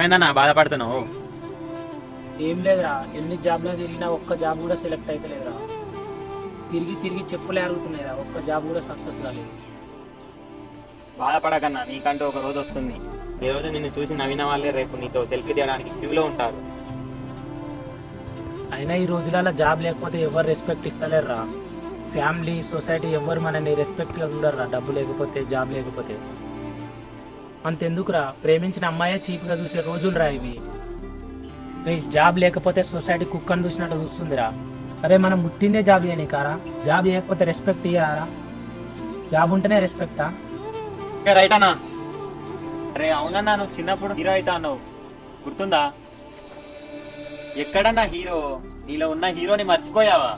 ఏమైందన్నా బాధపడుతున్నావు? ఏం లేదురా, ఎన్ని జాబ్లో తిరిగినా ఒక్క జాబ్ కూడా సెలెక్ట్ అయితే లేదురా. తిరిగి తిరిగి చెప్పులే అడుగుతున్నాయిరా, ఒక్క జాబ్ కూడా సక్సెస్ కాలేదు. బాధపడకన్నా, నీకంటూ ఒక రోజు వస్తుంది. ఈ రోజు నిన్ను చూసి నవ్విన వాళ్ళే రేపు నీతో సెల్ఫీ తీయడానికి క్యూలో ఉంటారు. అయినా ఈ రోజులలో జాబ్ లేకపోతే ఎవరు రెస్పెక్ట్ ఇస్తలేరురా. ఫ్యామిలీ, సొసైటీ ఎవరు మనల్ని రెస్పెక్ట్గా చూడరురా, డబ్బు లేకపోతే, జాబ్ లేకపోతే. అంతెందుకురా, ప్రేమించిన అమ్మాయే చీప్గా చూసే రోజులు రా ఇవి. జాబ్ లేకపోతే సొసైటీ కుక్కను చూసినట్టు చూస్తుందిరా. అరే మనం ముట్టిందే జాబ్ చేయని కారా, జాబ్ చేయకపోతే రెస్పెక్ట్ ఇయ్యారా? జాబ్ ఉంటేనే రెస్పెక్టా? రైట్ అన్నా. అరే అవునన్నా, నువ్వు చిన్నప్పుడు హీరో అవుతా అన్నావు, గుర్తుందా? ఎక్కడన్నా హీరో? నీలో ఉన్న హీరోని మర్చిపోయావా?